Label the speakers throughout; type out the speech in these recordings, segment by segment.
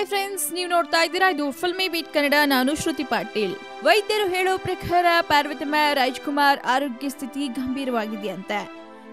Speaker 1: Hi friends, ನೀವು ನೋಡ್ತಾ ಇದ್ದೀರಾ ಇದು ಫಿಲ್ಮಿ ಬೀಟ್ ಕನ್ನಡ. ನಾನು ಶ್ರುತಿ ಪಾಟೀಲ್. ವೈದ್ಯರು ಹೇಳೋ ಪ್ರಕಾರ ಪಾರ್ವತಮ್ಮ ರಾಜ್ಕುಮಾರ್ ಆರೋಗ್ಯ ಸ್ಥಿತಿ ಗಂಭೀರವಾಗಿದೆಯಂತೆ.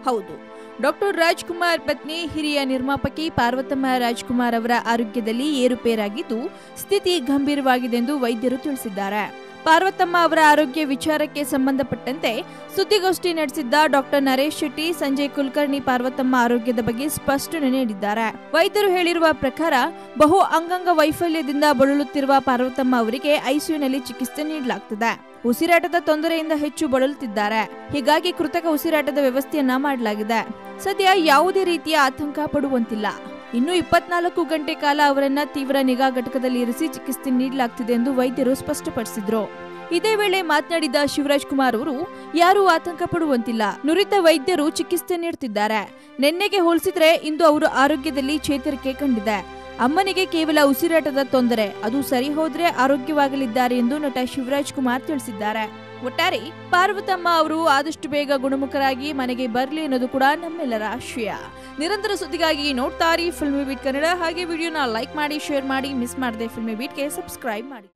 Speaker 1: ಹೌದು, ಡಾಕ್ಟರ್ ರಾಜ್ಕುಮಾರ್ ಪತ್ನಿ ಹಿರಿಯ ನಿರ್ಮಾಪಕಿ ಪಾರ್ವತಮ್ಮ ರಾಜ್ಕುಮಾರ್ ಅವರ ಆರೋಗ್ಯದಲ್ಲಿ ಏರುಪೇರಾಗಿದ್ದು ಸ್ಥಿತಿ ಗಂಭೀರವಾಗಿದೆ ಎಂದು ವೈದ್ಯರು ತಿಳಿಸಿದ್ದಾರೆ. ಪಾರ್ವತಮ್ಮ ಅವರ ಆರೋಗ್ಯ ವಿಚಾರಕ್ಕೆ ಸಂಬಂಧಪಟ್ಟಂತೆ ಸುದ್ದಿಗೋಷ್ಠಿ ನಡೆಸಿದ್ದ ಡಾಕ್ಟರ್ ನರೇಶ್ ಶೆಟ್ಟಿ, ಸಂಜಯ್ ಕುಲಕರ್ಣಿ ಪಾರ್ವತಮ್ಮ ಆರೋಗ್ಯದ ಬಗ್ಗೆ ಸ್ಪಷ್ಟನೆ ನೀಡಿದ್ದಾರೆ. ವೈದ್ಯರು ಹೇಳಿರುವ ಪ್ರಕಾರ ಬಹು ಅಂಗಾಂಗ ವೈಫಲ್ಯದಿಂದ ಬಳಲುತ್ತಿರುವ ಪಾರ್ವತಮ್ಮ ಅವರಿಗೆ ಐಸಿಯುನಲ್ಲಿ ಚಿಕಿತ್ಸೆ ನೀಡಲಾಗುತ್ತಿದೆ. ಉಸಿರಾಟದ ತೊಂದರೆಯಿಂದ ಹೆಚ್ಚು ಬಳಲುತ್ತಿದ್ದಾರೆ. ಹೀಗಾಗಿ ಕೃತಕ ಉಸಿರಾಟದ ವ್ಯವಸ್ಥೆಯನ್ನ ಮಾಡಲಾಗಿದೆ. ಸದ್ಯ ಯಾವುದೇ ರೀತಿಯ ಆತಂಕ ಪಡುವಂತಿಲ್ಲ. ಇನ್ನು 24 ಗಂಟೆ ಕಾಲ ಅವರನ್ನ ತೀವ್ರ ನಿಗಾ ಘಟಕದಲ್ಲಿ ಇರಿಸಿ ಚಿಕಿತ್ಸೆ ನೀಡಲಾಗುತ್ತಿದೆ ಎಂದು ವೈದ್ಯರು ಸ್ಪಷ್ಟಪಡಿಸಿದ್ರು. ಇದೇ ವೇಳೆ ಮಾತನಾಡಿದ ಶಿವರಾಜ್ ಕುಮಾರ್ ಅವರು, ಯಾರೂ ಆತಂಕ ಪಡುವಂತಿಲ್ಲ, ನುರಿತ ವೈದ್ಯರು ಚಿಕಿತ್ಸೆ ನೀಡುತ್ತಿದ್ದಾರೆ. ನಿನ್ನೆಗೆ ಹೋಲಿಸಿದ್ರೆ ಇಂದು ಅವರ ಆರೋಗ್ಯದಲ್ಲಿ ಚೇತರಿಕೆ ಕಂಡಿದೆ. ಅಮ್ಮನಿಗೆ ಕೇವಲ ಉಸಿರಾಟದ ತೊಂದರೆ, ಅದು ಸರಿ ಹೋದ್ರೆ ಆರೋಗ್ಯವಾಗಲಿದ್ದಾರೆ ಎಂದು ನಟ ಶಿವರಾಜ್ ಕುಮಾರ್ ತಿಳಿಸಿದ್ದಾರೆ. ಒಟ್ಟಾರೆ ಪಾರ್ವತಮ್ಮ ಅವರು ಆದಷ್ಟು ಬೇಗ ಗುಣಮುಖರಾಗಿ ಮನೆಗೆ ಬರಲಿ ಅನ್ನೋದು ಕೂಡ ನಮ್ಮೆಲ್ಲರ ಆಶಯ. ನಿರಂತರ ಸುದ್ದಿಗಾಗಿ ನೋಡ್ತಾ ಇರಿ ಫಿಲ್ಮಿ ಬೀಟ್ ಕನ್ನಡ. ಹಾಗೆ ವಿಡಿಯೋನ ಲೈಕ್ ಮಾಡಿ, ಶೇರ್ ಮಾಡಿ, ಮಿಸ್ ಮಾಡದೆ ಫಿಲ್ಮಿ ಬೀಟ್ಗೆ ಸಬ್ಸ್ಕ್ರೈಬ್ ಮಾಡಿ.